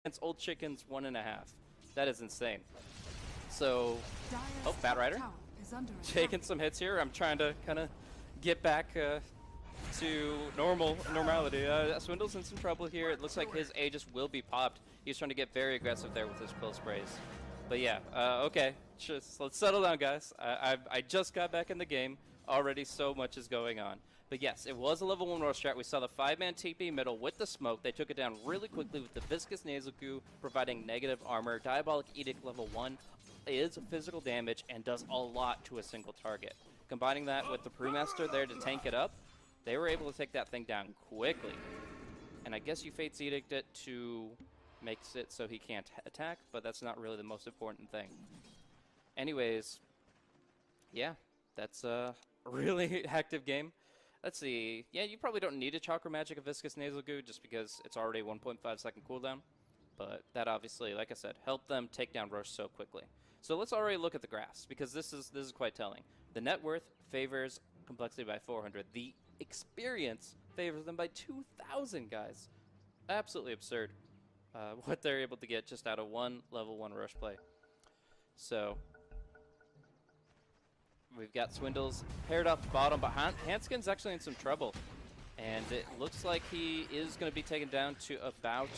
against Old Chicken's 1.5. That is insane. So, oh, Bat Rider taking some hits here. I'm trying to kind of get back to normality. Swindle's in some trouble here. It looks like his Aegis will be popped. He's trying to get very aggressive there with his quill sprays. But yeah, okay, let's settle down, guys. I just got back in the game. Already so much is going on. But yes, it was a level 1 roll strat. We saw the 5-man TP middle with the smoke. They took it down really quickly with the Viscous Nasal Goo providing negative armor. Diabolic Edict level 1 is physical damage and does a lot to a single target. Combining that with the Brewmaster there to tank it up, they were able to take that thing down quickly. And I guess you Fate's Edict it to makes it so he can't attack, but that's not really the most important thing. Anyways, yeah, that's a really active game. Let's see. Yeah, you probably don't need a Chakra Magic of Viscous Nasal Goo just because it's already 1.5 second cooldown. But that obviously, like I said, helped them take down Roche so quickly. So let's already look at the graphs because this is quite telling. The net worth favors complexity by 400. The experience favors them by 2,000, guys. Absolutely absurd what they're able to get just out of one level 1 Roche play. So we've got Swindles paired up bottom, but Hanskin's actually in some trouble. And it looks like he is going to be taken down to about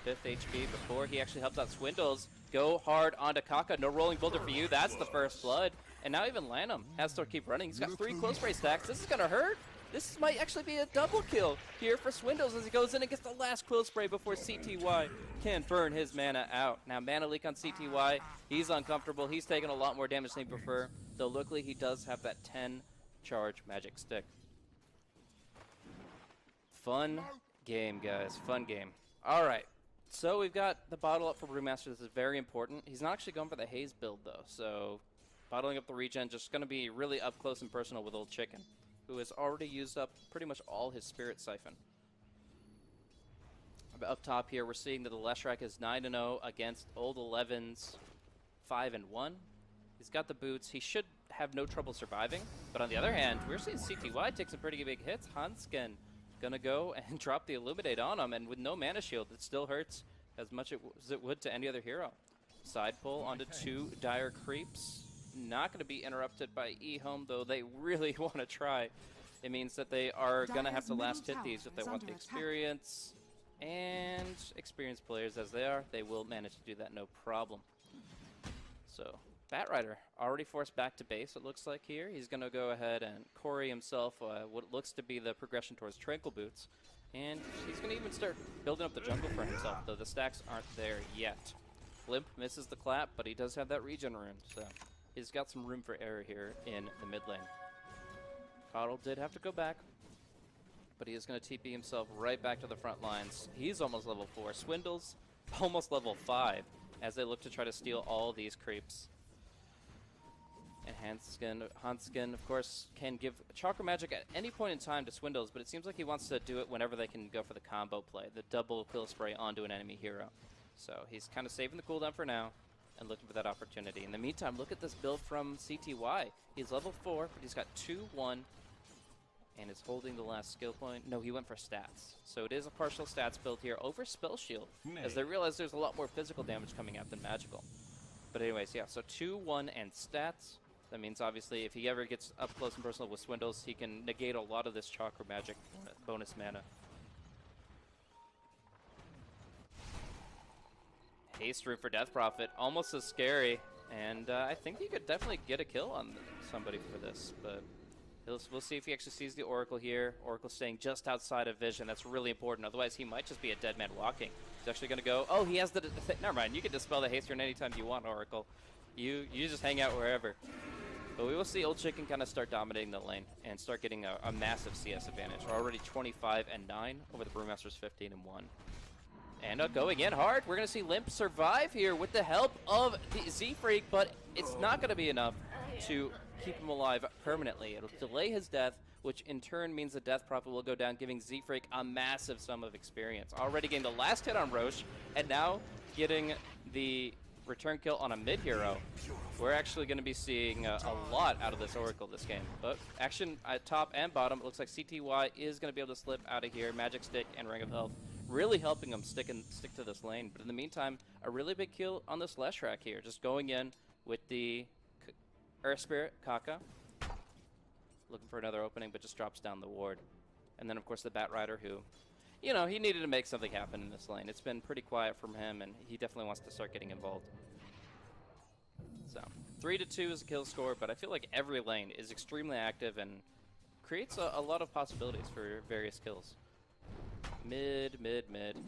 a 5th HP before he actually helps out Swindles. Go hard onto Kaka. No rolling boulder for you. That's the first blood. And now even Lanham has to keep running. He's got 3 close spray stacks. This is going to hurt. This might actually be a double kill here for Swindles as he goes in and gets the last quill spray before CTY can burn his mana out. Now, mana leak on CTY. He's uncomfortable. He's taking a lot more damage than he prefer. Though luckily he does have that 10 charge magic stick. Fun game, guys. Fun game. All right. So we've got the bottle up for Brewmaster. This is very important. He's not actually going for the Haze build, though. So bottling up the regen just going to be really up close and personal with Old Chicken, who has already used up pretty much all his Spirit Siphon. Up top here, we're seeing that the Leshrac is 9-0 against Old 11's 5-1. He's got the boots. He should have no trouble surviving. But on the other hand, we're seeing CTY take some pretty big hits. Hanskin gonna go and drop the Illuminate on him, and with no mana shield, it still hurts as much as it would to any other hero. Side pull onto 2 dire creeps. Not going to be interrupted by EHOME, though they really want to try. It means that they are going to have to last hit these if they want the experience. And experienced players as they are, they will manage to do that no problem. So, Bat Rider already forced back to base, it looks like here. He's going to go ahead and quarry himself what looks to be the progression towards Tranquil Boots. And he's going to even start building up the jungle for himself, though the stacks aren't there yet. Limp misses the clap, but he does have that regen rune, so he's got some room for error here in the mid lane. Coddle did have to go back, but he is going to TP himself right back to the front lines. He's almost level 4. Swindles almost level 5 as they look to try to steal all these creeps. And Hanskin, of course, can give Chakra Magic at any point in time to Swindles, but it seems like he wants to do it whenever they can go for the combo play, the double kill spray onto an enemy hero. So he's kind of saving the cooldown for now and looking for that opportunity. In the meantime, look at this build from CTY. He's level 4, but he's got 2-1 and is holding the last skill point. No, he went for stats. So it is a partial stats build here over Spell Shield, as they realize there's a lot more physical damage coming out than magical. But anyways, yeah, so 2-1 and stats. That means, obviously, if he ever gets up close and personal with Swindles, he can negate a lot of this Chakra Magic bonus mana. Haste room for Death Prophet, almost as scary, and I think he could definitely get a kill on somebody for this, but we'll see if he actually sees the Oracle here. Oracle staying just outside of vision, that's really important, otherwise he might just be a dead man walking. He's actually going to go, oh, he has the, never mind, you can dispel the Haste rune anytime you want, Oracle. You just hang out wherever. But we will see Old Chicken kind of start dominating the lane and start getting a massive CS advantage. We're already 25-9 over the Brewmaster's 15-1. And going in hard. We're going to see Limp survive here with the help of the Z-Freak, but it's not going to be enough to keep him alive permanently. It'll delay his death, which in turn means the Death Prophet will go down, giving Z-Freak a massive sum of experience. Already getting the last hit on Roche, and now getting the return kill on a mid-hero. We're actually going to be seeing a lot out of this Oracle this game. But action at top and bottom, it looks like CTY is going to be able to slip out of here. Magic Stick and Ring of Health really helping him stick to this lane. But in the meantime, a really big kill on this Leshrac here, just going in with the Earth Spirit, Kaka. Looking for another opening, but just drops down the ward. And then, of course, the Bat Rider, who, you know, he needed to make something happen in this lane. It's been pretty quiet from him, and he definitely wants to start getting involved. So, 3-2 is a kill score, but I feel like every lane is extremely active and creates a lot of possibilities for various kills. Mid.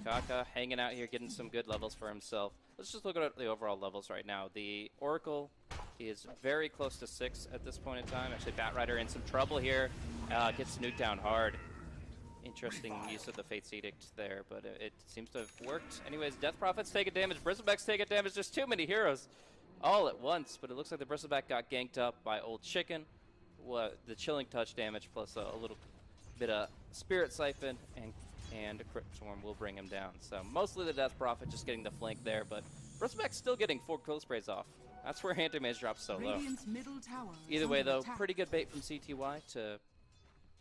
Kaka hanging out here, getting some good levels for himself. Let's just look at the overall levels right now. The Oracle is very close to 6 at this point in time. Actually, Bat Rider in some trouble here. Gets nuked down hard. Interesting use of the Fate's Edict there, but it seems to have worked. Anyways, Death Prophets taking damage. Bristleback's taking damage. There's too many heroes all at once, but it looks like the Bristleback got ganked up by Old Chicken. The Chilling Touch damage plus a little bit of Spirit Siphon and a Crypt Swarm will bring him down. So mostly the Death Prophet just getting the flank there, but Bristleback's still getting 4 kill sprays off. That's where Anti-Mage drops so low. Either way, though, pretty good bait from CTY to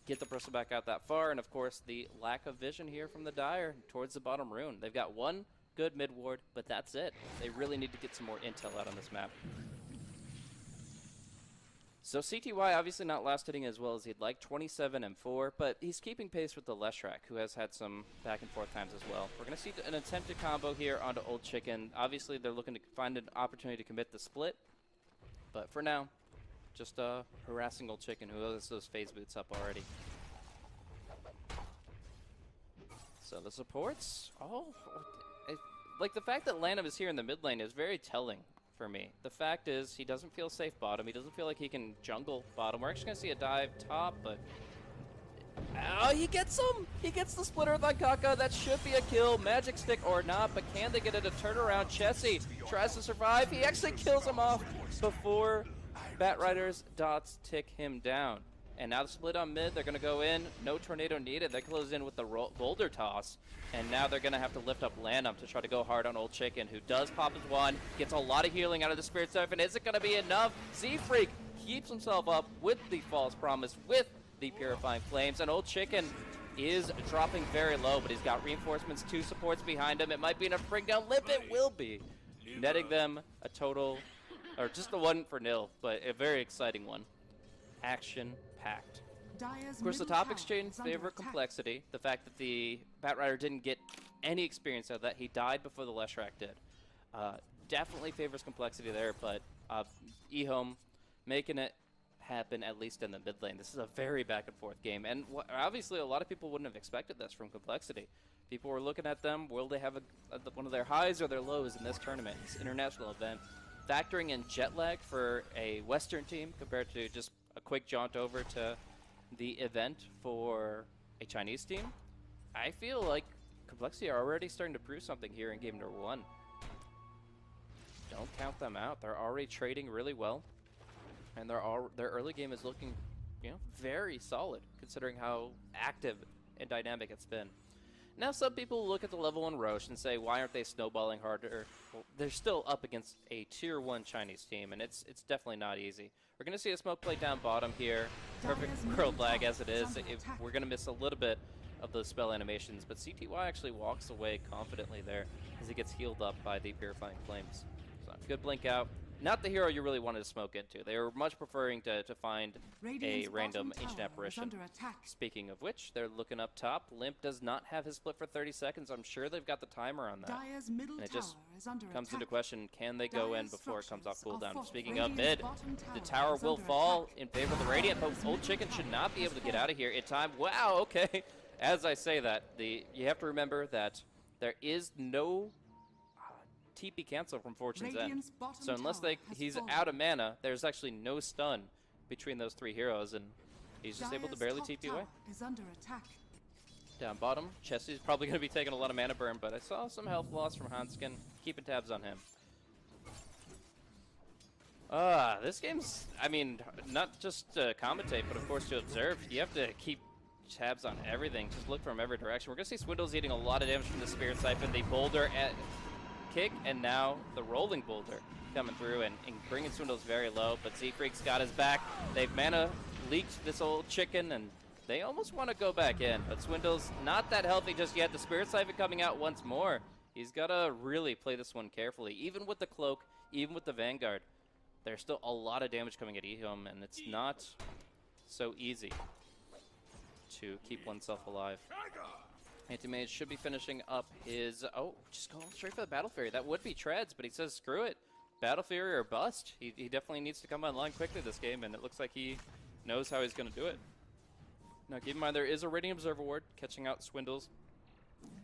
get the Bristleback out that far, and of course the lack of vision here from the Dire towards the bottom rune. They've got one good mid ward, but that's it. They really need to get some more intel out on this map. So CTY obviously not last hitting as well as he'd like, 27-4, but he's keeping pace with the Leshrac, who has had some back and forth times as well. We're going to see an attempted combo here onto Old Chicken. Obviously they're looking to find an opportunity to commit the split, but for now, just harassing Old Chicken, who has those phase boots up already. So the supports, like the fact that Lanham is here in the mid lane is very telling for me. The fact is he doesn't feel safe bottom. He doesn't feel like he can jungle bottom. We're actually going to see a dive top, but he gets him! He gets the splitter on Kaka. That should be a kill, magic stick or not, but can they get it to turn around? Chessie tries to survive. He actually kills him off before Bat Rider's dots tick him down. And now the split on mid, they're going to go in. No tornado needed. They close in with the boulder toss. And now they're going to have to lift up Lanham to try to go hard on Old Chicken, who does pop his one, gets a lot of healing out of the Spirit Siphon. Is it going to be enough? Z-Freak keeps himself up with the False Promise, with the Purifying Flames. And Old Chicken is dropping very low, but he's got reinforcements, 2 supports behind him. It might be enough to bring down Lip. It will be. Netting them a total, or just the 1 for nil, but a very exciting one. Action-packed. Of course, the top exchange favor complexity. The fact that the Bat Rider didn't get any experience out of that. He died before the Leshrac did. Definitely favors complexity there, but EHOME making it happen at least in the mid lane. This is a very back and forth game, and obviously a lot of people wouldn't have expected this from complexity. People were looking at them, will they have one of their highs or their lows in this tournament, this international event? Factoring in jet lag for a Western team compared to just a quick jaunt over to the event for a Chinese team, I feel like complexity are already starting to prove something here in game number 1. Don't count them out. They're already trading really well, and their early game is looking, you know, very solid considering how active and dynamic it's been. Now, some people look at the level 1 Roche and say, why aren't they snowballing harder? Well, they're still up against a tier 1 Chinese team, and it's definitely not easy. We're going to see a smoke play down bottom here. Perfect world lag as it is. We're going to miss a little bit of those spell animations, but CTY actually walks away confidently there as he gets healed up by the Purifying Flames. So, good blink out. Not the hero you really wanted to smoke into. They were much preferring to find a random Ancient Apparition. Speaking of which, they're looking up top. Limp does not have his split for 30 seconds. I'm sure they've got the timer on that. And it just comes into question, can they go in before it comes off cooldown? Speaking of mid, the tower will fall in favor of the Radiant, but Old Chicken should not be able to get out of here in time. Wow, okay. As I say that, you have to remember that there is no TP cancel from Fortune's End. So unless he's out of mana, there's actually no stun between those 3 heroes, and he's just able to barely TP away. Down bottom, Chessie's probably going to be taking a lot of mana burn, but I saw some health loss from Hanskin, keeping tabs on him. This game's, I mean, not just to commentate, but of course to observe. You have to keep tabs on everything, just look from every direction. We're going to see Swindle's eating a lot of damage from the Spirit Siphon, the Boulder at kick, and now the rolling boulder coming through and bringing Swindles very low, but Z-Freak's got his back. They've mana leaked this Old Chicken, and They almost want to go back in, but Swindle's not that healthy just yet. The Spirit Siphon coming out once more. He's got to really play this one carefully. Even with the Cloak, even with the Vanguard, there's still a lot of damage coming at EHOME, and it's not so easy to keep oneself alive. Anti-Mage should be finishing up his... Oh, just going straight for the Battle Fury. That would be Treads, but he says screw it. Battle Fury or bust. He definitely needs to come online quickly this game, and it looks like he knows how he's going to do it. Now, keep in mind, there is a Radiant Observer Ward catching out Swindles,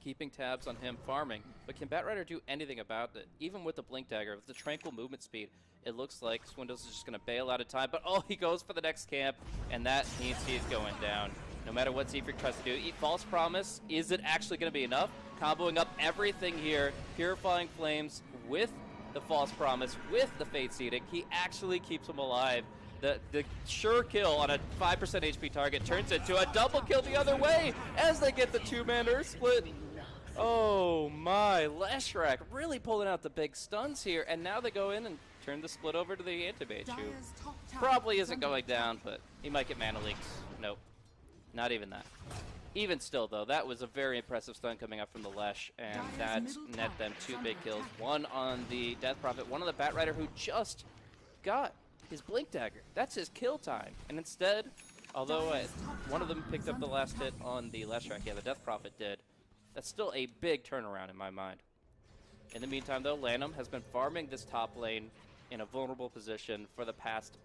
keeping tabs on him farming. But can Batrider do anything about it? Even with the Blink Dagger, with the Tranquil movement speed, it looks like Swindles is just going to bail out of time. But, oh, he goes for the next camp, and that means he's going down. No matter what Seafreak tries to do. False Promise, is it actually going to be enough? Comboing up everything here. Purifying Flames with the False Promise, with the Fate's Edict. He actually keeps him alive. The sure kill on a 5% HP target turns into a double kill the other way as they get the two-man Earth Split. Oh my, Leshrac really pulling out the big stuns here, and now they go in and turn the split over to the Anti-Mage, who probably isn't going down, but he might get mana leaks. Nope, not even that. Even still, though, that was a very impressive stun coming up from the Lesh, and that net them two big kills. One on the Death Prophet, one on the Batrider, who just got his Blink Dagger. That's his kill time. And instead, although one of them picked up the last hit on the Leshrac, yeah, the Death Prophet did, that's still a big turnaround in my mind. In the meantime, though, Lanham has been farming this top lane in a vulnerable position for the past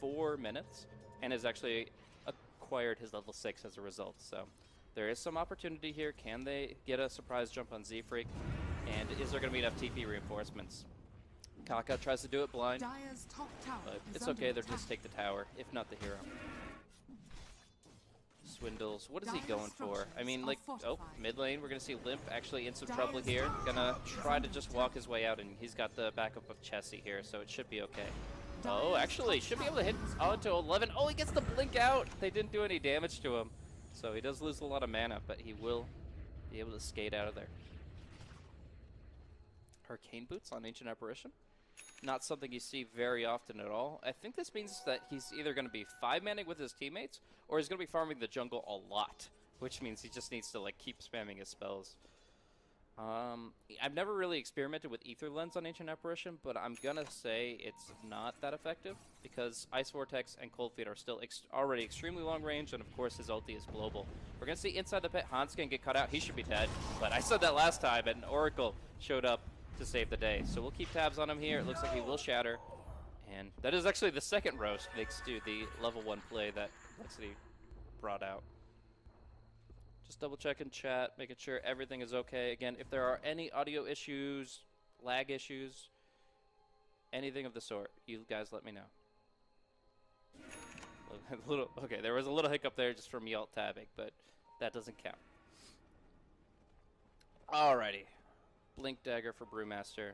4 minutes, and has actually acquired his level 6 as a result. So there is some opportunity here. Can they get a surprise jump on Z-Freak? And is there going to be enough TP reinforcements? Kaka tries to do it blind, but it's okay, they'll just take the tower, if not the hero. Swindles, what is he going for? I mean, like, oh, mid lane, we're going to see Limp actually in some trouble here. Gonna try to just walk his way out, and he's got the backup of Chessie here, so it should be okay. Oh, actually, should be able to hit onto 11. Oh, he gets the blink out! They didn't do any damage to him, so he does lose a lot of mana, but he will be able to skate out of there. Arcane Boots on Ancient Apparition. Not something you see very often at all. I think this means that he's either going to be 5-manning with his teammates, or he's going to be farming the jungle a lot, which means he just needs to like keep spamming his spells. I've never really experimented with Ether Lens on Ancient Apparition, but I'm going to say it's not that effective, because Ice Vortex and Cold Feet are still already extremely long range, and of course his ulti is global. We're going to see inside the pit, Hans can get cut out. He should be dead, but I said that last time, and Oracle showed up to save the day. So we'll keep tabs on him here. It looks like he will shatter. And that is actually the second roast thanks to the level 1 play that compLexity brought out. Just double checking chat, making sure everything is okay. Again, if there are any audio issues, lag issues, anything of the sort, you guys let me know. Okay, there was a little hiccup there just from me alt tabbing, but that doesn't count. Alrighty. Blink Dagger for Brewmaster.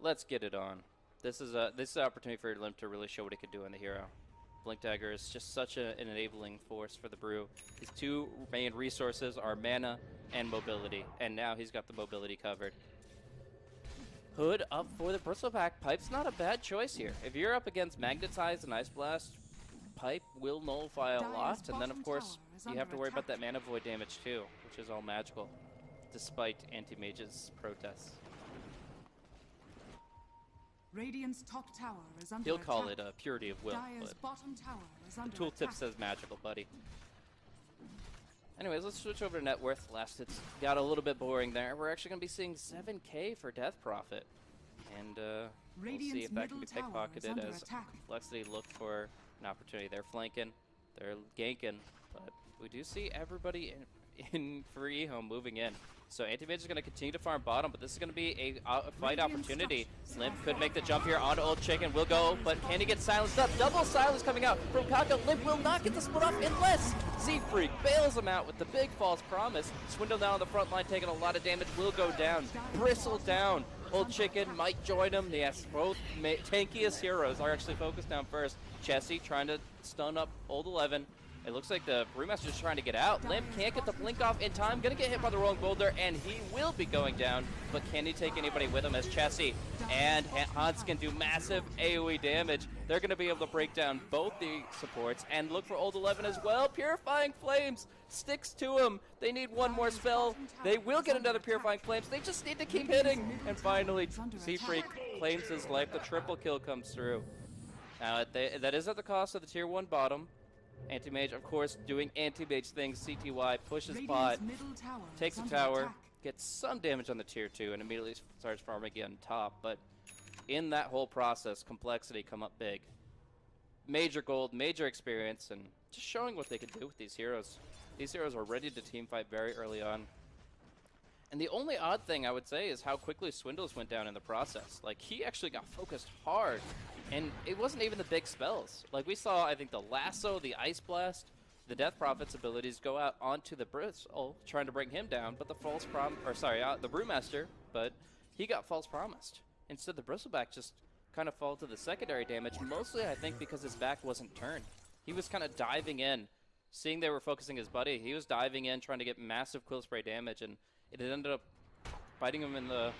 Let's get it on. This is an opportunity for Limp to really show what he could do in the hero. Blink Dagger is just such an enabling force for the Brew. His two main resources are mana and mobility, and now he's got the mobility covered. Hood up for the Bristle Pack. Pipe's not a bad choice here. If you're up against Magnetize and Ice Blast, Pipe will nullify a lot, and then of course you have to worry about that mana void damage too, which is all magical, despite Anti-Mage's protests. Radiant's top tower is under He'll call attack. it a purity of will, Dire's but bottom tower is under the tooltip attack. says magical, buddy. Anyways, let's switch over to net worth. Last it's got a little bit boring there. We're actually going to be seeing 7k for Death Prophet. And we'll see if that can be pickpocketed as compLexity look for an opportunity. They're flanking, they're ganking, but we do see everybody in for EHOME moving in. So Anti-Mage is going to continue to farm bottom, but this is going to be a fight opportunity. Limp could make the jump here onto Old Chicken. Will go, but can he get silenced up? Double silence coming out from Kaka. Limp will not get the split off unless Z-Freak bails him out with the big false promise. Swindle down on the front line, taking a lot of damage. Will go down. Bristle down. Old Chicken might join him. Yes, both tankiest heroes are actually focused down first. Chessie trying to stun up Old 11. It looks like the Brewmaster's trying to get out. Limp can't get the blink off in time. Gonna get hit by the wrong boulder, and he will be going down. But can he take anybody with him as Chessie and Hans can do massive AoE damage? They're gonna be able to break down both the supports and look for Old 11 as well. Purifying Flames sticks to him. They need one more spell. They will get another Purifying Flames. They just need to keep hitting. And finally, Z-Freak claims his life. The triple kill comes through. Now, that is at the cost of the tier 1 bottom. Anti-Mage, of course, doing Anti-Mage things. CTY pushes bot, takes a tower, gets some damage on the tier 2, and immediately starts farming again top. But in that whole process, complexity come up big. Major gold, major experience, and just showing what they can do with these heroes. These heroes are ready to team fight very early on. And the only odd thing I would say is how quickly Swindles went down in the process. Like, he actually got focused hard, and it wasn't even the big spells. Like, we saw, I think, the Lasso, the Ice Blast, the Death Prophet's abilities go out onto the Bristle, trying to bring him down, but the the Brewmaster, but he got false promised. Instead, the Bristleback just kind of fall to the secondary damage, mostly, I think, because his back wasn't turned. He was kind of diving in, seeing they were focusing his buddy. He was diving in, trying to get massive Quill Spray damage, and it ended up biting him in the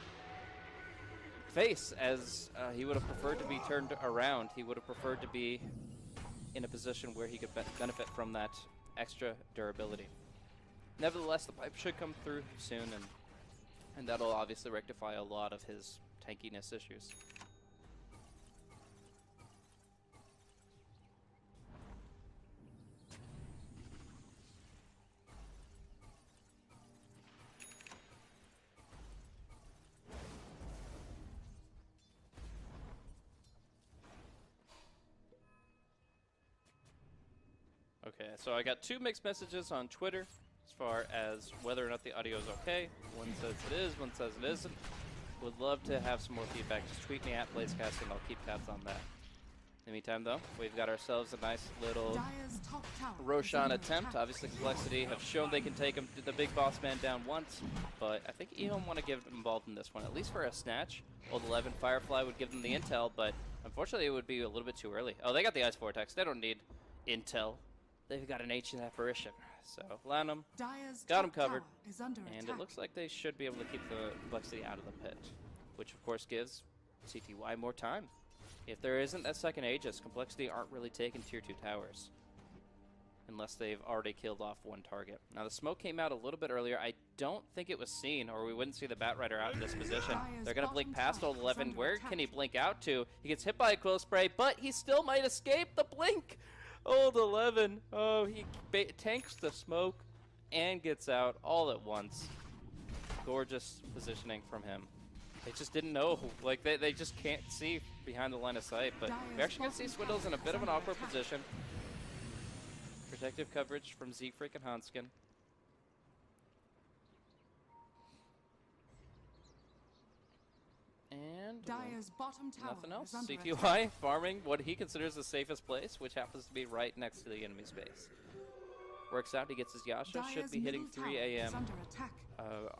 face, as he would have preferred to be turned around. He would have preferred to be in a position where he could benefit from that extra durability. Nevertheless, the pipe should come through soon, and that'll obviously rectify a lot of his tankiness issues. Okay, so I got 2 mixed messages on Twitter as far as whether or not the audio is okay. One says it is, one says it isn't. Would love to have some more feedback. Just tweet me at BlazeCast and I'll keep tabs on that. In the meantime, though, we've got ourselves a nice little Roshan attempt. Obviously, complexity have shown they can take him to the big boss man down once, but I think EHOME want to get involved in this one, at least for a snatch. Old 11 Firefly would give them the intel, but unfortunately it would be a little bit too early. Oh, they got the Ice Vortex. They don't need intel. They've got an Ancient Apparition. So, Lanham got him covered, and it looks like they should be able to keep the complexity out of the pit, which of course gives CTY more time. If there isn't that second Aegis, complexity aren't really taking tier 2 towers unless they've already killed off one target. Now, the smoke came out a little bit earlier. I don't think it was seen, or we wouldn't see the Bat Rider out in this position. They're going to blink past Old 11. Where can he blink out to? He gets hit by a Quill Spray, but he still might escape the blink. Old 11. Oh, he tanks the smoke and gets out all at once. Gorgeous positioning from him. They just didn't know. Like, they just can't see behind the line of sight. But we're actually going to see Swindles in a bit of an awkward position. Protective coverage from Z-Freak and Hanskin. And nothing else. CTY farming what he considers the safest place, which happens to be right next to the enemy space. Works out, he gets his Yasha, should be hitting 3 AM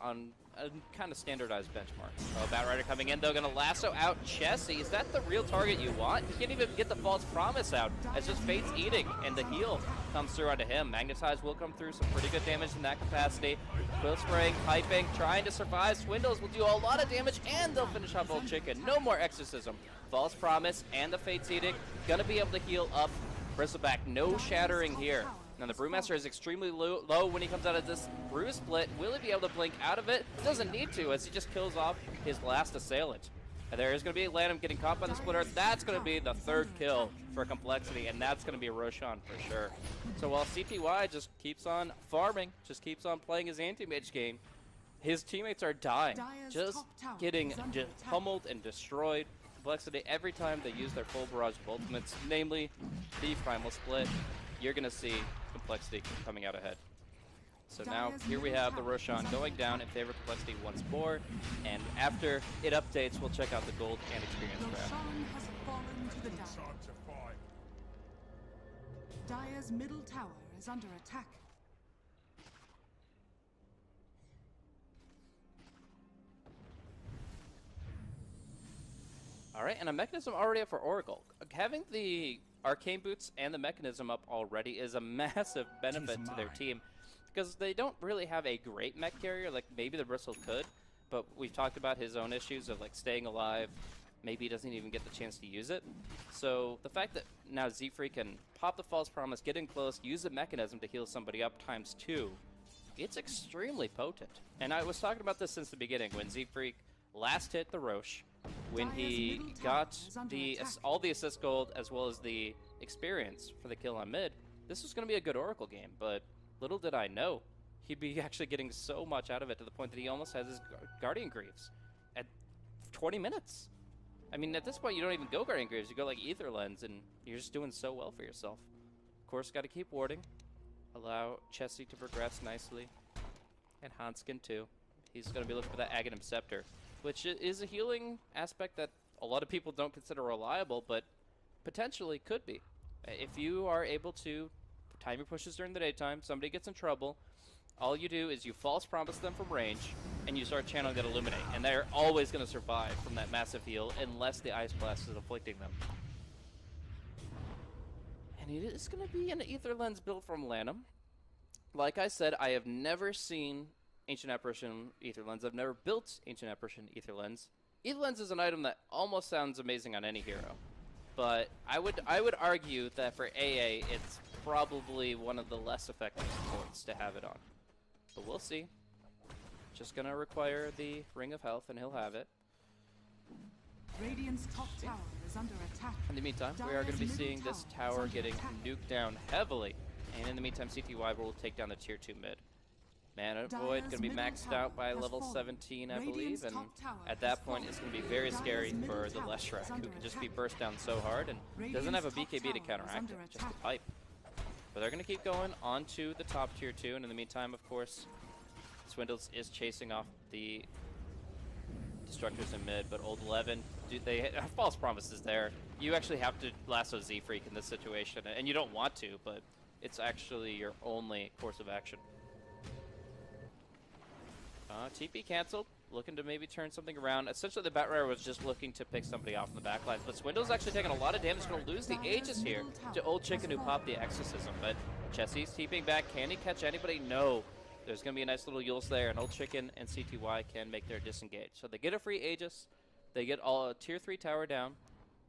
on a kind of standardized benchmark. Oh, Bat Rider coming in, though, gonna lasso out Chessie. Is that the real target you want? He can't even get the false promise out. It's just Fate's eating, and the heal comes through onto him. Magnetize will come through, some pretty good damage in that capacity. Quill spraying, piping, trying to survive. Swindles will do a lot of damage, and they'll finish off Old Chicken. No more Exorcism. False promise, and the Fate's edict. Gonna be able to heal up Bristleback. No shattering here. Now, the Brewmaster is extremely low when he comes out of this Brew Split. Will he be able to blink out of it? Doesn't need to, as he just kills off his last assailant. And there is going to be Lanham getting caught by the Splitter. That's going to be the 3rd kill for Complexity, and that's going to be a Roshan for sure. So while CTY just keeps on farming, just keeps on playing his anti-mage game, his teammates are dying, just getting pummeled and destroyed. Complexity, every time they use their full barrage of ultimates, namely the Primal Split, you're going to see Complexity coming out ahead. So now here we have the Roshan going down in favor of Complexity once more, and after it updates, we'll check out the gold and experience graph. Roshan has fallen to the Dire's middle tower is under attack. All right, and a mechanism already up for Oracle. Having the Arcane Boots and the mechanism up already is a massive benefit to their team, because they don't really have a great mech carrier. Like, maybe the Bristle could, but we've talked about his own issues of like staying alive. Maybe he doesn't even get the chance to use it. So the fact that now Z-Free can pop the False Promise, get in close, use the mechanism to heal somebody up ×2, it's extremely potent. And I was talking about this since the beginning, when Z-Freak last hit the Roche, when he got all the assist gold as well as the experience for the kill on mid. This was going to be a good Oracle game, but little did I know he'd be actually getting so much out of it, to the point that he almost has his Guardian Greaves at 20 minutes. I mean, at this point, you don't even go Guardian Greaves. You go like Ether Lens, and you're just doing so well for yourself. Of course, got to keep warding. Allow Chessie to progress nicely. And Hanskin, too. He's going to be looking for that Aghanim Scepter, which is a healing aspect that a lot of people don't consider reliable, but potentially could be. If you are able to time your pushes during the daytime, somebody gets in trouble, all you do is you false promise them from range, and you start channeling that Illuminate, and they're always going to survive from that massive heal unless the Ice Blast is afflicting them. And it is going to be an Ether Lens build from Lanham. Like I said, I have never seen Ancient Apparition Ether Lens. I've never built Ancient Apparition Ether Lens. Ether Lens is an item that almost sounds amazing on any hero, but I would argue that for AA, it's probably one of the less effective supports to have it on. But we'll see. Just gonna require the Ring of Health, and he'll have it. Radiant's top tower is under attack. In the meantime, we are going to be seeing this tower getting nuked down heavily, and in the meantime, CTY will take down the tier 2 mid. Mana Void going to be maxed out by level 17, I believe, and at that point, it's going to be very scary for the Leshrac, who can just be burst down so hard and doesn't have a BKB to counteract it, just a pipe. But they're going to keep going onto the top tier 2, and in the meantime, of course, Swindles is chasing off the Destructors in mid, but Old 11, they false promises there. You actually have to lasso Z-Freak in this situation, and you don't want to, but it's actually your only course of action. TP canceled, looking to maybe turn something around. Essentially, the Batrider was just looking to pick somebody off in the backlines, but Swindle's actually taking a lot of damage. Going to lose the Aegis here to Old Chicken, who popped the Exorcism, but Chessie's TPing back. Can he catch anybody? No. There's going to be a nice little Yules there, and Old Chicken and CTY can make their disengage. So they get a free Aegis. They get a tier 3 tower down,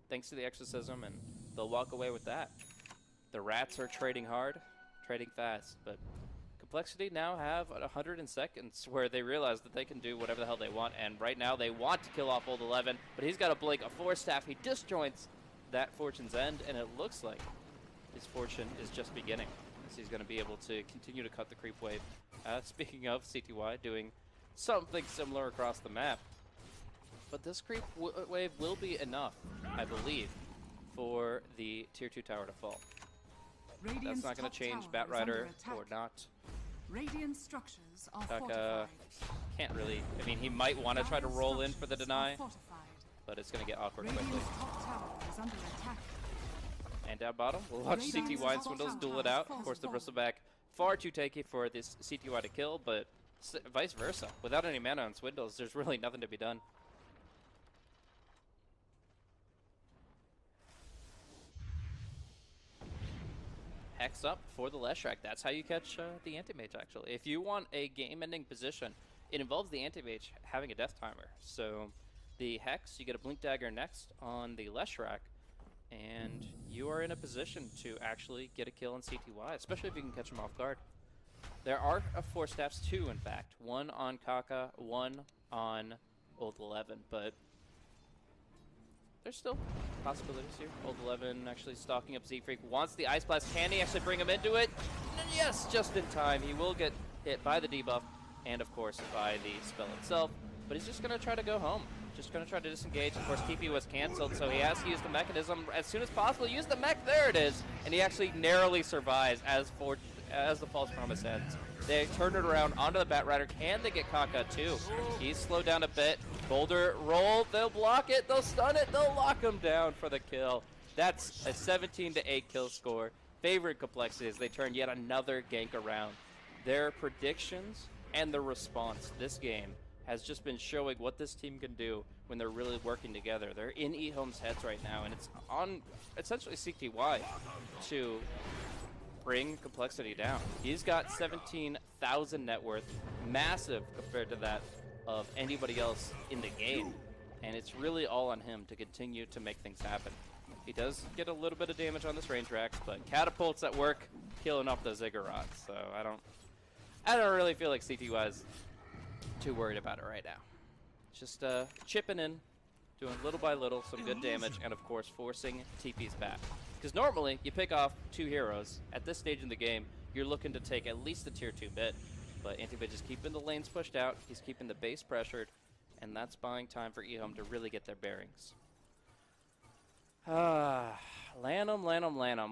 thanks to the Exorcism, and they'll walk away with that. The Rats are trading hard, trading fast, but compLexity now have 100 seconds where they realize that they can do whatever the hell they want, and right now they want to kill off Old 11, but he's got a blink, a 4-staff. He disjoints that Fortune's End, and it looks like his fortune is just beginning. So he's going to be able to continue to cut the creep wave. Speaking of CTY doing something similar across the map, but this creep wave will be enough, I believe, for the tier 2 tower to fall. That's not going to change Batrider or not. Radiant structures are Taka fortified. can't really, I mean, he might want to try to roll in for the deny, Fortified. but it's going to get awkward quickly. Radiant's top tower is under attack. And down bottom, we'll watch CTY and Swindles duel it out. Of course, the Bristleback far too tanky for this CTY to kill, but vice versa. Without any mana on Swindles, there's really nothing to be done. Hex up for the Leshrac. That's how you catch the Anti-Mage, actually. If you want a game-ending position, it involves the Anti-Mage having a death timer. So the Hex, you get a Blink Dagger next on the Leshrac, and you are in a position to actually get a kill on CTY, especially if you can catch him off guard. There are 4 staffs, 2 in fact. 1 on Kaka, 1 on Old 11, but there's still possibilities here. Old 11 actually stalking up Z-Freak, wants the Ice Blast. Can he actually bring him into it? Yes, just in time. He will get hit by the debuff and, of course, by the spell itself, but he's just going to try to go home. Just going to try to disengage. Of course, TP was canceled, so he has to use the mechanism as soon as possible. Use the mech. There it is. And he actually narrowly survives as the False Promise ends. They turn it around onto the Batrider. Can they get Kaka too? He's slowed down a bit. Boulder roll. They'll block it. They'll stun it. They'll lock him down for the kill. That's a 17-8 kill score. Favorite compLexity as they turn yet another gank around. Their predictions and the response this game has just been showing what this team can do when they're really working together. They're in EHOME's heads right now, and it's on essentially CTY to bring compLexity down. He's got 17,000 net worth, massive compared to that of anybody else in the game, and it's really all on him to continue to make things happen. He does get a little bit of damage on this range racks, but catapults at work, killing off the ziggurats. So I don't really feel like CTY is too worried about it right now. Just chipping in, doing little by little some good damage, and of course forcing TPs back. Because normally you pick off 2 heroes at this stage in the game, you're looking to take at least a tier 2 bit. But Anti-Bid is keeping the lanes pushed out, he's keeping the base pressured, and that's buying time for EHOME to really get their bearings. Lanham,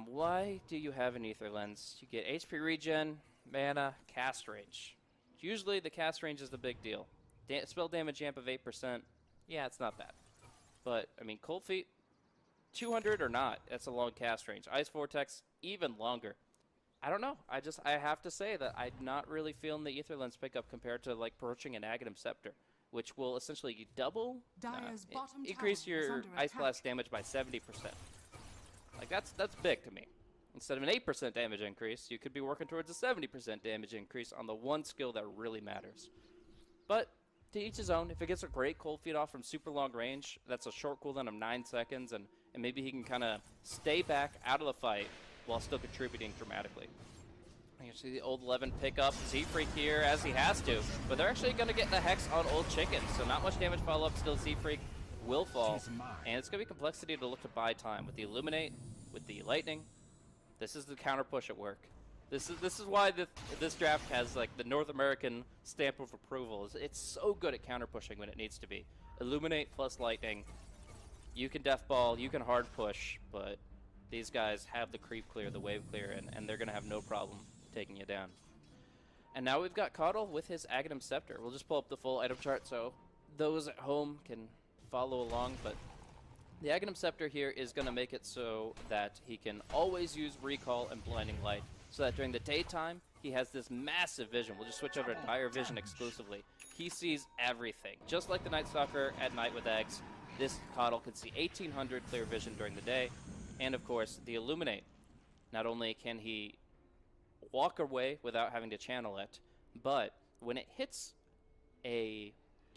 why do you have an Ether Lens? You get HP regen, mana, cast range. Usually the cast range is the big deal. Spell damage amp of 8%, yeah, it's not bad. But, I mean, Cold Feet, 200 or not, that's a long cast range. Ice Vortex, even longer. I don't know. I have to say that I'm not really feeling the Ether Lens pickup compared to, like, approaching an Aghanim Scepter, which will essentially double, increase your Ice Blast damage by 70%. Like, that's big to me. Instead of an 8% damage increase, you could be working towards a 70% damage increase on the one skill that really matters. But to each his own. If it gets a great Cold Feet off from super long range, that's a short cooldown of 9 seconds, and maybe he can kind of stay back out of the fight while still contributing dramatically. You see the old 11 pick up Z-Freak here as he has to, but they're actually going to get the Hex on Old Chicken, so not much damage follow-up, still Z-Freak will fall, and it's going to be compLexity to look to buy time with the Illuminate, with the Lightning. This is the counter push at work. This is why this draft has like the North American stamp of approval. It's so good at counter pushing when it needs to be. Illuminate plus Lightning. You can death ball, you can hard push, but these guys have the creep clear, the wave clear, and they're gonna have no problem taking you down. And now we've got Caudle with his Aghanim Scepter. We'll just pull up the full item chart so those at home can follow along, but the Aghanim Scepter here is going to make it so that he can always use Recall and Blinding Light, so that during the daytime, he has this massive vision. We'll just switch over to Dire Vision exclusively. He sees everything. Just like the Night Stalker at night with eggs, this Caudle can see 1800 clear vision during the day, and of course, the Illuminate. Not only can he walk away without having to channel it, but when it hits a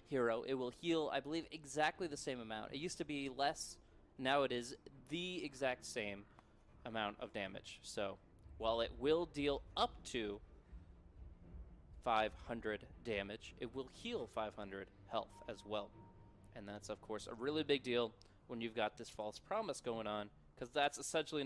hero, it will heal, I believe, exactly the same amount. It used to be less, now it is the exact same amount of damage. So while it will deal up to 500 damage, it will heal 500 health as well. And that's, of course, a really big deal when you've got this False Promise going on, because that's essentially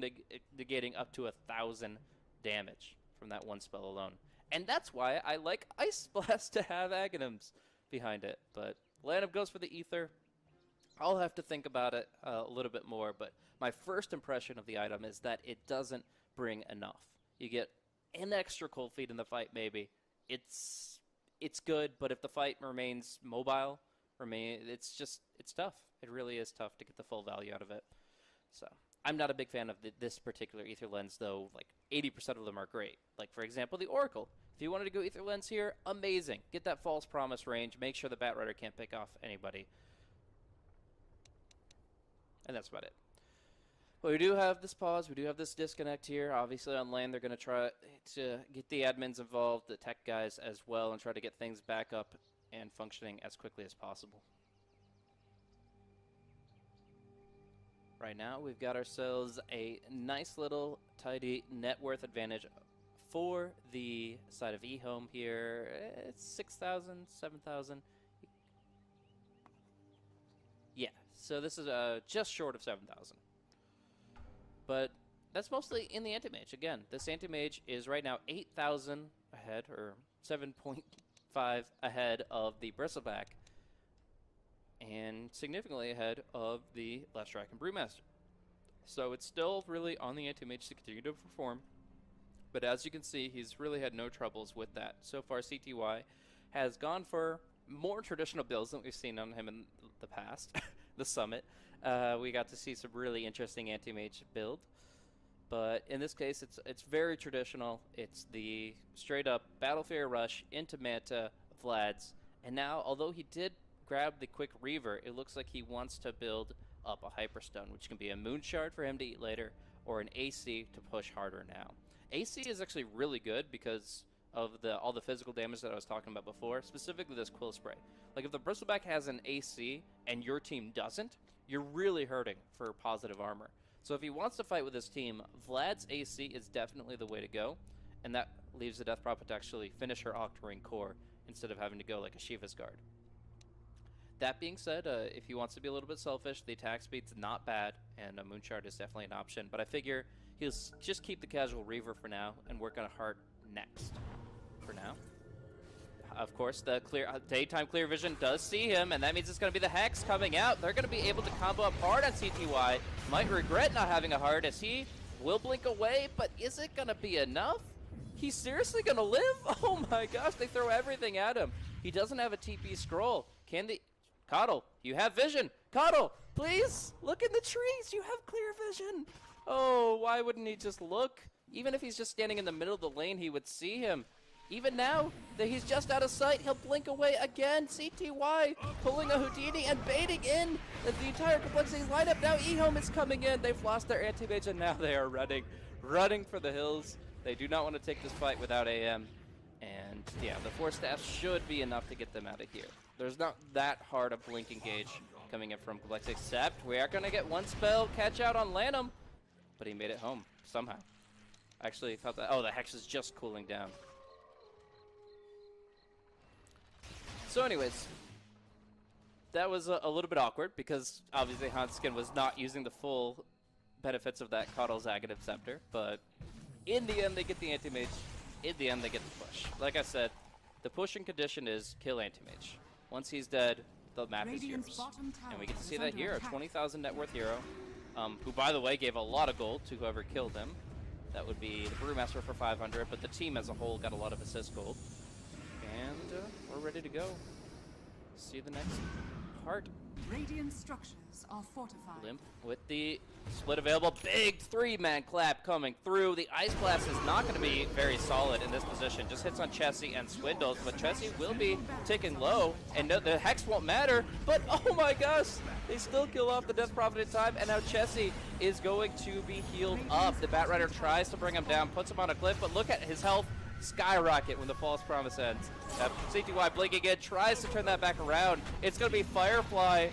negating up to 1,000 damage from that one spell alone. And that's why I like Ice Blast to have Aghanims behind it. But Lanham goes for the Ether. I'll have to think about it a little bit more, but my first impression of the item is that it doesn't bring enough. You get an extra Cold Feet in the fight, maybe. It's good, but if the fight remains mobile, it's tough. It really is tough to get the full value out of it. So I'm not a big fan of this particular Ether Lens, though. Like 80% of them are great. Like, for example, the Oracle. If you wanted to go Ether Lens here, amazing. Get that False Promise range. Make sure the Bat Rider can't pick off anybody. And that's about it. Well, we do have this pause. We do have this disconnect here. Obviously, on lane, they're going to try to get the admins involved, the tech guys as well, and try to get things back up and functioning as quickly as possible. Right now, we've got ourselves a nice little tidy net worth advantage for the side of EHOME here. It's 6,000, 7,000. Yeah, so this is just short of 7,000. But that's mostly in the Anti-Mage. Again, this Anti-Mage is right now 8,000 ahead, or 7.5 ahead of the Bristleback, and significantly ahead of the Leshrac and Brewmaster. So it's still really on the Anti-Mage to continue to perform, but as you can see, he's really had no troubles with that. So far, CTY has gone for more traditional builds than we've seen on him in the past. The Summit. We got to see some really interesting Anti-Mage build, but in this case, it's very traditional. It's the straight-up Battle Fury Rush into Manta, Vlad's, And now, although he did grab the quick Reaver, it looks like he wants to build up a Hyperstone, which can be a Moon Shard for him to eat later, or an AC to push harder now. AC is actually really good because of all the physical damage that I was talking about before, specifically this Quill Spray. Like, if the Bristleback has an AC and your team doesn't, you're really hurting for positive armor. So if he wants to fight with his team, Vlad's AC is definitely the way to go, and that leaves the Death Prophet to actually finish her Octarine core instead of having to go like a Shiva's Guard. That being said, if he wants to be a little bit selfish, the attack speed's not bad, and a Moonshard is definitely an option. But I figure he'll just keep the casual Reaver for now and work on a Heart next. For now. Of course, the daytime clear vision does see him, and that means it's going to be the Hex coming out. They're going to be able to combo up hard on CTY. Might regret not having a Heart as he will blink away, but is it going to be enough? He's seriously going to live? Oh my gosh, they throw everything at him. He doesn't have a TP scroll. Can the... Coddle, you have vision. Coddle, please, look in the trees. You have clear vision. Oh, why wouldn't he just look? Even if he's just standing in the middle of the lane, he would see him. Even now that he's just out of sight, he'll blink away again. CTY pulling a Houdini and baiting in the entire complexity lineup. Now EHOME is coming in. They've lost their anti-mage and now they are running for the hills. They do not want to take this fight without AM. And yeah, the 4 staffs should be enough to get them out of here. There's not that hard a blink engage coming in from Complex, except we are going to get one spell catch out on Lanham. But he made it home somehow. I actually thought that... Oh, the Hex is just cooling down. So anyways, that was a little bit awkward because obviously Hanskin was not using the full benefits of that Coddle's Aghanim Scepter. But in the end, they get the Anti-Mage. In the end, they get the push. Like I said, the pushing condition is kill Anti-Mage. Once he's dead, the map is yours. And we get to see that here, a 20,000 net worth hero, who, by the way, gave a lot of gold to whoever killed him. That would be the Brewmaster for 500, but the team as a whole got a lot of assist gold. And we're ready to go. See the next part. Radiant structures are fortified. Limp with the split available. Big 3-man clap coming through. The Ice Blast is not going to be very solid in this position. Just hits on Chessie and Swindles, but Chessie will be ticking low, and no, the Hex won't matter. But oh my gosh, they still kill off the Death Prophet in time, and now Chessie is going to be healed up. The Batrider tries to bring him down, puts him on a cliff, but look at his health skyrocket when the False Promise ends. CTY blinking in, tries to turn that back around. It's going to be Firefly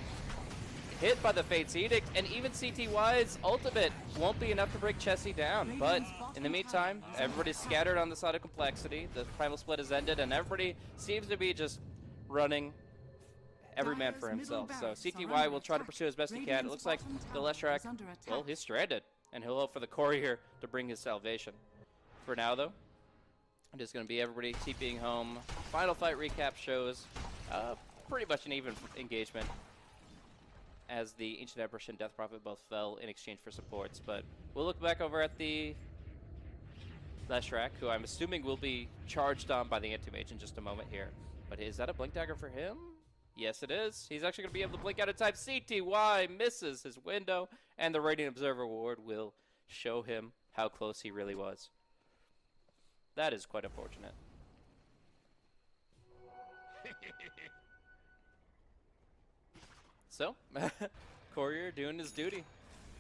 hit by the Fate's Edict, and even CTY's ultimate won't be enough to break Chessie down. But in the meantime, everybody's scattered on the side of Complexity. The Primal Split has ended, and everybody seems to be just running every man for himself. So CTY will try to pursue as best he can. It looks like the Leshrac, well, he's stranded, and he'll hope for the Courier to bring his salvation. For now, though, it is going to be everybody TPing home. Final fight recap shows pretty much an even engagement, as the Ancient Apparition and Death Prophet both fell in exchange for supports. But we'll look back over at the Leshrac, who I'm assuming will be charged on by the Anti-Mage in just a moment here. But is that a Blink Dagger for him? Yes, it is. He's actually going to be able to blink out in time. CTY misses his window, and the Radiant Observer Ward will show him how close he really was. That is quite unfortunate. So, Courier doing his duty,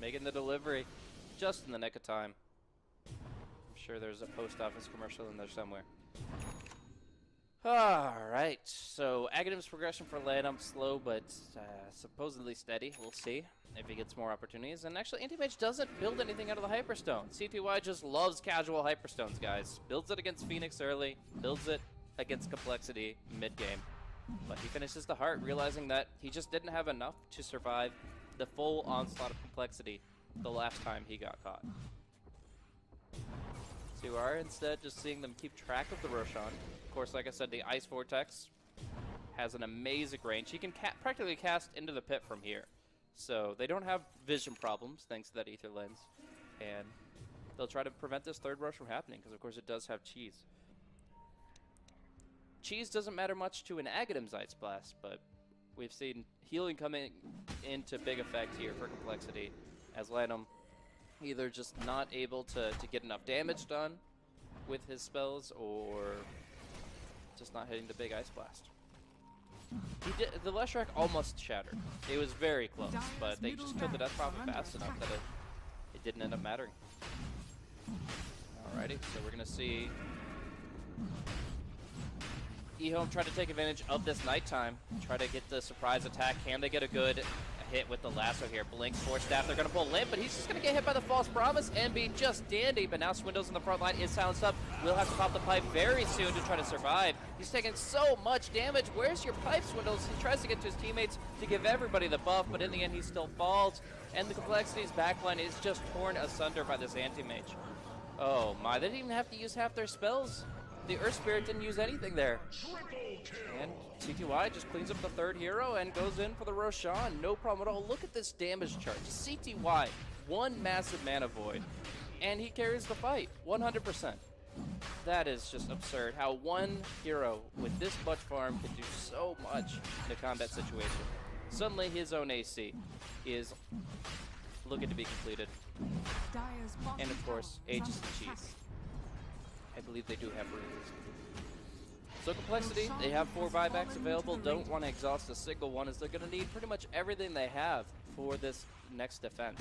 making the delivery just in the nick of time. I'm sure there's a post office commercial in there somewhere. Alright, so Aghanim's progression for Lanham, slow but supposedly steady. We'll see if he gets more opportunities. And actually, Anti-Mage doesn't build anything out of the Hyperstone. CTY just loves casual Hyperstones, guys. Builds it against Phoenix early, builds it against Complexity mid-game. But he finishes the Heart, realizing that he just didn't have enough to survive the full onslaught of Complexity the last time he got caught. So you are instead just seeing them keep track of the Roshan. Of course, like I said, the Ice Vortex has an amazing range. He can practically cast into the pit from here. So they don't have vision problems thanks to that Ether Lens. And they'll try to prevent this third rush from happening because, of course, it does have Cheese. Cheese doesn't matter much to an Aghanim's Ice Blast, but we've seen healing coming into big effect here for Complexity, as Lanham either just not able to get enough damage done with his spells, or just not hitting the big Ice Blast. The Leshrac almost shattered. It was very close, but they just killed the Death Prophet fast enough that it didn't end up mattering. Alrighty, so we're gonna see EHOME try to take advantage of this nighttime, try to get the surprise attack. Can they get a good hit with the lasso here? Blink, Force Staff, they're going to pull Limp, but he's just going to get hit by the False Promise and be just dandy. But now Swindles in the front line is silenced up. We'll have to pop the pipe very soon to try to survive. He's taking so much damage. Where's your pipe, Swindles? He tries to get to his teammates to give everybody the buff, but in the end he still falls. And the complexity's backline is just torn asunder by this anti-mage. Oh my, they didn't even have to use half their spells. The Earth Spirit didn't use anything there. And CTY just cleans up the third hero and goes in for the Roshan. No problem at all. Look at this damage chart. CTY, one massive mana void, and he carries the fight, 100%. That is just absurd, how one hero with this much farm can do so much in a combat situation. Suddenly his own AC is looking to be completed. And of course, Aegis and Cheese. I believe they do have runes. So compLexity, they have 4 buybacks available. Don't want to exhaust a single one, as they're going to need pretty much everything they have for this next defense.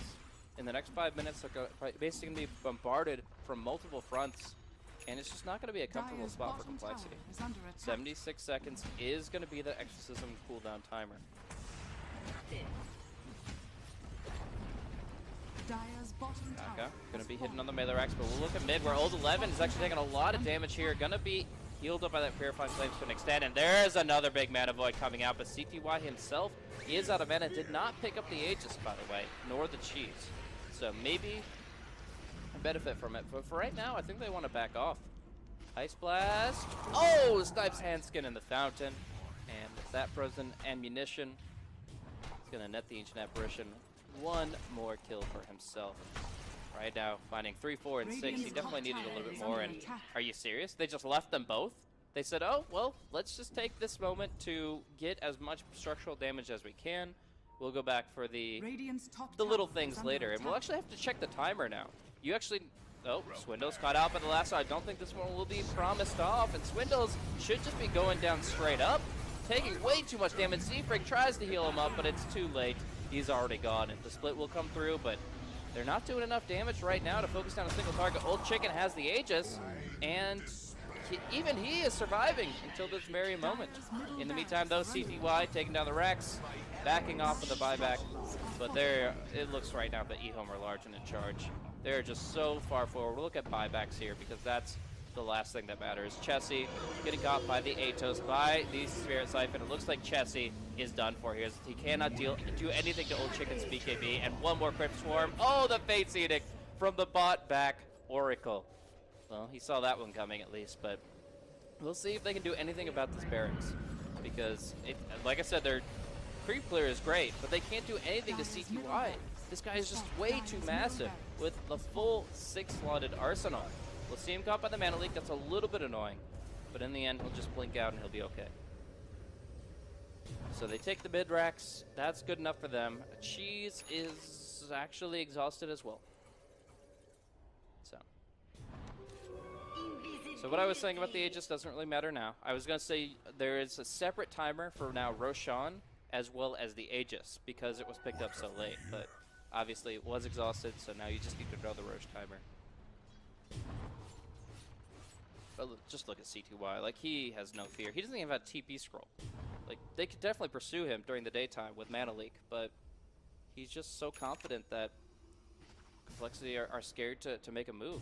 In the next 5 minutes, they're basically going to be bombarded from multiple fronts, and it's just not going to be a comfortable spot for compLexity. 76 seconds is going to be the exorcism cooldown timer. Okay, gonna be hitting on the melee racks, but we'll look at mid where Old 11 is actually taking a lot of damage here. Gonna be healed up by that Purifying Flames to an extent, and there's another big mana void coming out, but CTY himself is out of mana. Did not pick up the Aegis, by the way, nor the cheese. So maybe a benefit from it, but for right now, I think they want to back off. Ice Blast. Oh, Snipes Handskin in the fountain, and that frozen ammunition is gonna net the Ancient Apparition one more kill for himself. Right now, finding 3, 4, and 6. He definitely needed a little bit more. And are you serious? They just left them both? They said, oh, well, let's just take this moment to get as much structural damage as we can. We'll go back for the little things later. And we'll actually have to check the timer now. You actually... Oh, Swindles caught out by the lasso. I don't think this one will be promised off. And Swindles should just be going down straight up, taking way too much damage. Zeefrig tries to heal him up, but it's too late. He's already gone, and the split will come through, but they're not doing enough damage right now to focus down a single target. Old Chicken has the Aegis, and even he is surviving until this very moment. In the meantime, though, CTY taking down the Rex, backing off of the buyback, but there it looks right now that EHOME are large and in charge. They're just so far forward. We'll look at buybacks here, because that's the last thing that matters. Chessie getting caught by the Atos, by the Spirit Siphon. It looks like Chessie is done for here. He cannot do anything to Old Chicken's BKB. And one more Crypt Swarm. Oh, the Fate's Edict from the bot back Oracle. Well, he saw that one coming at least, but we'll see if they can do anything about this barracks. Because, like I said, their creep clear is great, but they can't do anything to CTY. This guy is just way too massive with the full 6-slotted arsenal. We'll see him caught by the mana leak. That's a little bit annoying, but in the end, he'll just blink out and he'll be okay. So they take the mid racks. That's good enough for them. Cheese is actually exhausted as well. So what I was saying about the Aegis doesn't really matter now. I was going to say there is a separate timer for now Roshan as well as the Aegis, because it was picked up so late. But obviously it was exhausted, so now you just need to throw the Rosh timer. But just look at CTY. Like, he has no fear. He doesn't even have a TP scroll. Like, they could definitely pursue him during the daytime with mana leak, but he's just so confident that compLexity are scared to make a move.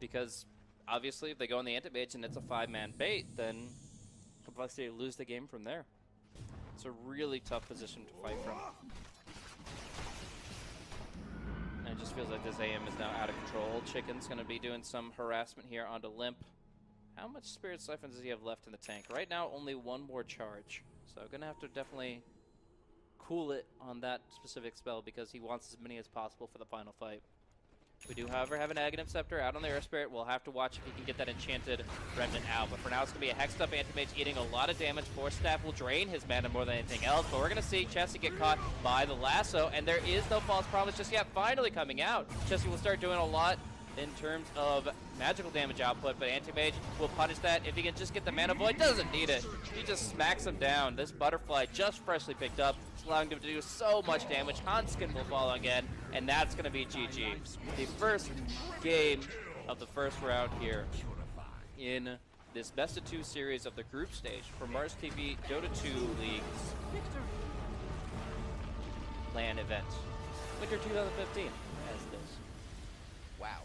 Because obviously if they go on the anti-mage and it's a 5-man bait, then compLexity lose the game from there. It's a really tough position to fight from. And it just feels like this AM is now out of control. Chicken's going to be doing some harassment here onto Limp. How much Spirit Siphon does he have left in the tank? Right now, only one more charge. So going to have to definitely cool it on that specific spell, because he wants as many as possible for the final fight. We do, however, have an Aghanim Scepter out on the Air Spirit. We'll have to watch if he can get that enchanted remnant out. But for now, it's going to be a hexed up Anti-Mage eating a lot of damage. Force Staff will drain his mana more than anything else. But we're going to see Chessie get caught by the lasso. And there is no False Promise just yet. Finally coming out. Chessie will start doing a lot in terms of magical damage output, but Anti-Mage will punish that if he can just get the Mana Void. Doesn't need it. He just smacks him down. This Butterfly just freshly picked up. It's allowing him to do so much damage. Hanskin will fall again, and that's going to be GG. The first game of the first round here in this best of 2 series of the group stage for Mars TV Dota 2 League's LAN event. Winter 2015 as this. Wow.